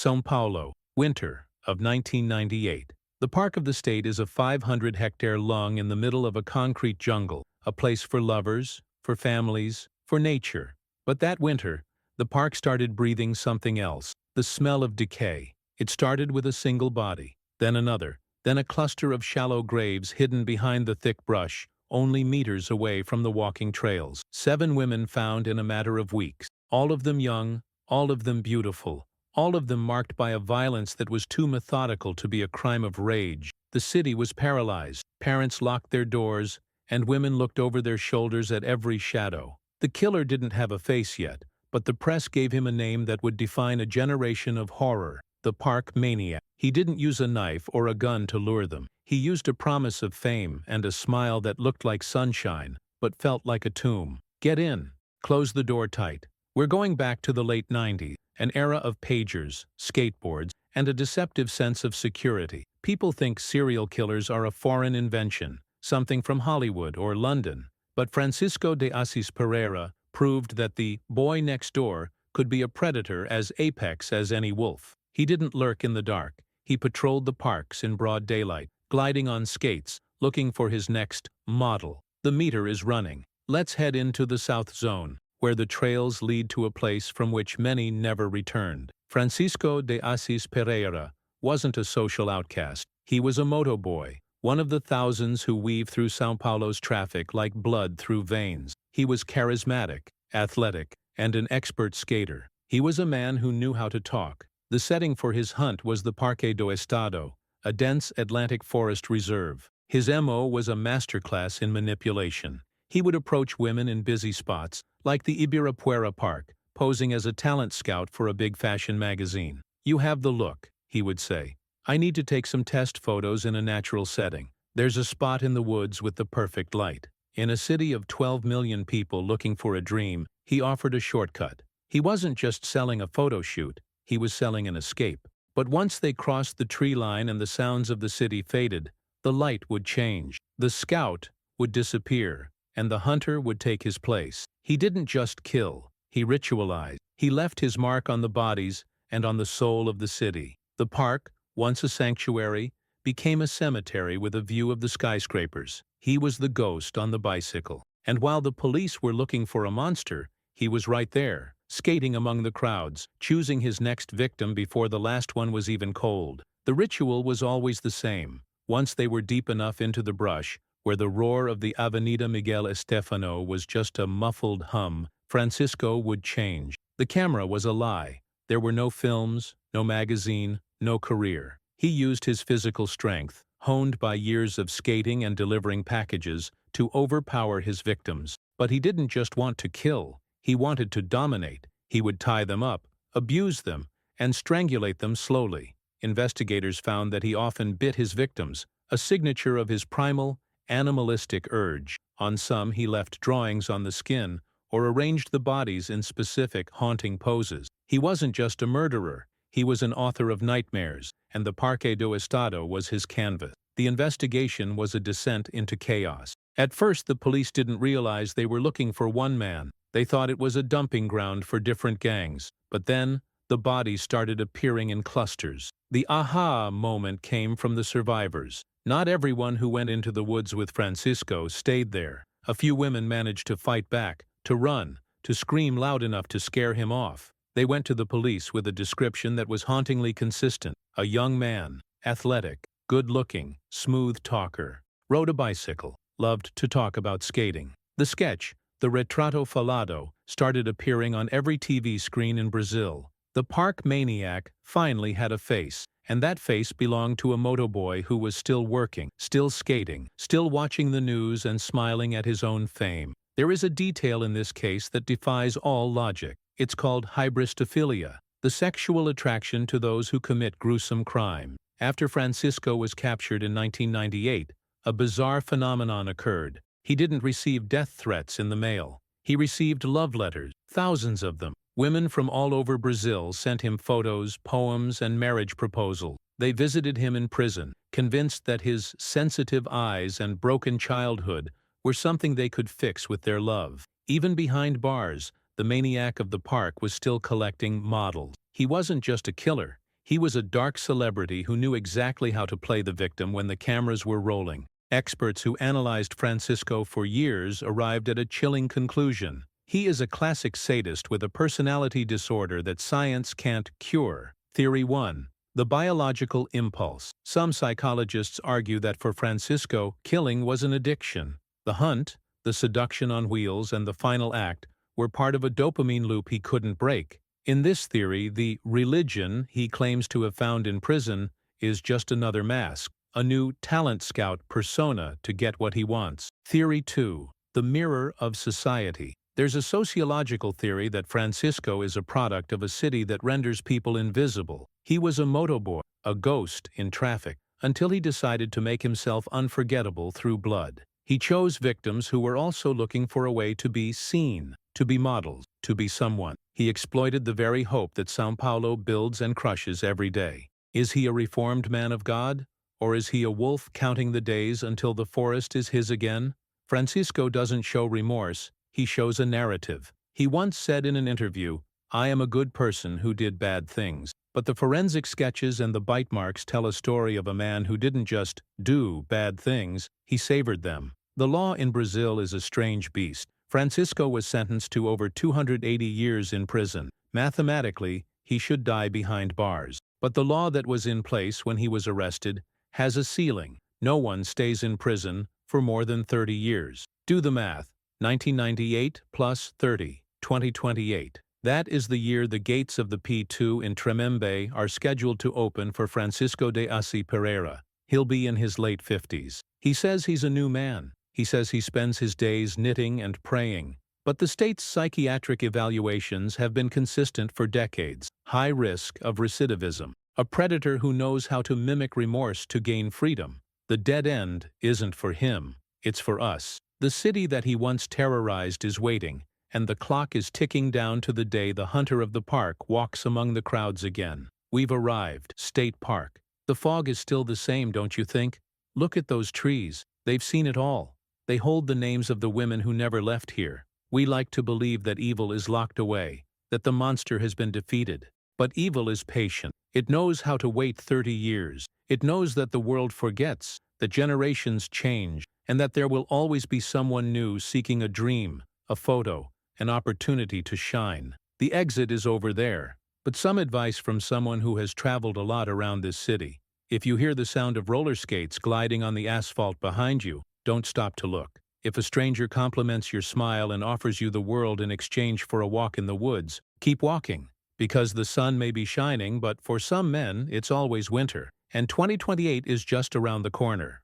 São Paulo, winter of 1998. The Park of the State is a 500-hectare lung in the middle of a concrete jungle, a place for lovers, for families, for nature. But that winter, the park started breathing something else, the smell of decay. It started with a single body, then another, then a cluster of shallow graves hidden behind the thick brush, only meters away from the walking trails. 7 women found in a matter of weeks, all of them young, all of them beautiful, all of them marked by a violence that was too methodical to be a crime of rage. The city was paralyzed, parents locked their doors, and women looked over their shoulders at every shadow. The killer didn't have a face yet, but the press gave him a name that would define a generation of horror, the Park Maniac. He didn't use a knife or a gun to lure them. He used a promise of fame and a smile that looked like sunshine, but felt like a tomb. Get in. Close the door tight. We're going back to the late 90s, an era of pagers, skateboards, and a deceptive sense of security. People think serial killers are a foreign invention, something from Hollywood or London. But Francisco de Assis Pereira proved that the boy next door could be a predator as apex as any wolf. He didn't lurk in the dark. He patrolled the parks in broad daylight, gliding on skates, looking for his next model. The meter is running. Let's head into the South Zone, where the trails lead to a place from which many never returned. Francisco de Assis Pereira wasn't a social outcast. He was a moto boy, one of the thousands who weave through São Paulo's traffic like blood through veins. He was charismatic, athletic, and an expert skater. He was a man who knew how to talk. The setting for his hunt was the Parque do Estado, a dense Atlantic forest reserve. His MO was a masterclass in manipulation. He would approach women in busy spots, like the Ibirapuera Park, posing as a talent scout for a big fashion magazine. "You have the look," he would say. "I need to take some test photos in a natural setting. There's a spot in the woods with the perfect light." In a city of 12 million people looking for a dream, he offered a shortcut. He wasn't just selling a photo shoot, he was selling an escape. But once they crossed the tree line and the sounds of the city faded, the light would change. The scout would disappear, and the hunter would take his place. He didn't just kill, he ritualized. He left his mark on the bodies and on the soul of the city. The park, once a sanctuary, became a cemetery with a view of the skyscrapers. He was the ghost on the bicycle. And while the police were looking for a monster, he was right there, skating among the crowds, choosing his next victim before the last one was even cold. The ritual was always the same. Once they were deep enough into the brush, where the roar of the Avenida Miguel Estefano was just a muffled hum, Francisco would change. The camera was a lie. There were no films, no magazine, no career. He used his physical strength, honed by years of skating and delivering packages, to overpower his victims. But he didn't just want to kill. He wanted to dominate. He would tie them up, abuse them, and strangulate them slowly. Investigators found that he often bit his victims, a signature of his primal, animalistic urge. On some, he left drawings on the skin or arranged the bodies in specific, haunting poses. He wasn't just a murderer. He was an author of nightmares, and the Parque do Estado was his canvas. The investigation was a descent into chaos. At first, the police didn't realize they were looking for one man. They thought it was a dumping ground for different gangs. But then, the bodies started appearing in clusters. The aha moment came from the survivors. Not everyone who went into the woods with Francisco stayed there. A few women managed to fight back, to run, to scream loud enough to scare him off. They went to the police with a description that was hauntingly consistent. A young man, athletic, good-looking, smooth talker, rode a bicycle, loved to talk about skating. The sketch, the Retrato-Fato, started appearing on every TV screen in Brazil. The Park Maniac finally had a face, and that face belonged to a motoboy who was still working, still skating, still watching the news and smiling at his own fame. There is a detail in this case that defies all logic. It's called hybristophilia, the sexual attraction to those who commit gruesome crime. After Francisco was captured in 1998, a bizarre phenomenon occurred. He didn't receive death threats in the mail. He received love letters, thousands of them. Women from all over Brazil sent him photos, poems, and marriage proposals. They visited him in prison, convinced that his sensitive eyes and broken childhood were something they could fix with their love. Even behind bars, the maniac of the park was still collecting models. He wasn't just a killer, He was a dark celebrity who knew exactly how to play the victim when the cameras were rolling. Experts who analyzed Francisco for years arrived at a chilling conclusion. He is a classic sadist with a personality disorder that science can't cure. Theory 1. The biological impulse. Some psychologists argue that for Francisco, killing was an addiction. The hunt, the seduction on wheels, and the final act were part of a dopamine loop he couldn't break. In this theory, the religion he claims to have found in prison is just another mask, a new talent scout persona to get what he wants. Theory 2. The mirror of society. There's a sociological theory that Francisco is a product of a city that renders people invisible. He was a motoboy, a ghost in traffic, until he decided to make himself unforgettable through blood. He chose victims who were also looking for a way to be seen, to be models, to be someone. He exploited the very hope that São Paulo builds and crushes every day. Is he a reformed man of God? Or is he a wolf counting the days until the forest is his again? Francisco doesn't show remorse, he shows a narrative. He once said in an interview, "I am a good person who did bad things." But the forensic sketches and the bite marks tell a story of a man who didn't just do bad things, he savored them. The law in Brazil is a strange beast. Francisco was sentenced to over 280 years in prison. Mathematically, he should die behind bars. But the law that was in place when he was arrested has a ceiling. No one stays in prison for more than 30 years. Do the math. 1998 plus 30, 2028. That is the year the gates of the P2 in Tremembe are scheduled to open for Francisco de Assis Pereira. He'll be in his late 50s. He says he's a new man. He says he spends his days knitting and praying. But the state's psychiatric evaluations have been consistent for decades. High risk of recidivism. A predator who knows how to mimic remorse to gain freedom. The dead end isn't for him, it's for us. The city that he once terrorized is waiting, and the clock is ticking down to the day the hunter of the park walks among the crowds again. We've arrived, State Park. The fog is still the same, don't you think? Look at those trees. They've seen it all. They hold the names of the women who never left here. We like to believe that evil is locked away, that the monster has been defeated. But evil is patient. It knows how to wait 30 years. It knows that the world forgets, that generations change, and that there will always be someone new seeking a dream, a photo, an opportunity to shine. The exit is over there. But some advice from someone who has traveled a lot around this city. If you hear the sound of roller skates gliding on the asphalt behind you, don't stop to look. If a stranger compliments your smile and offers you the world in exchange for a walk in the woods, keep walking. Because the sun may be shining, but for some men, it's always winter. And 2028 is just around the corner.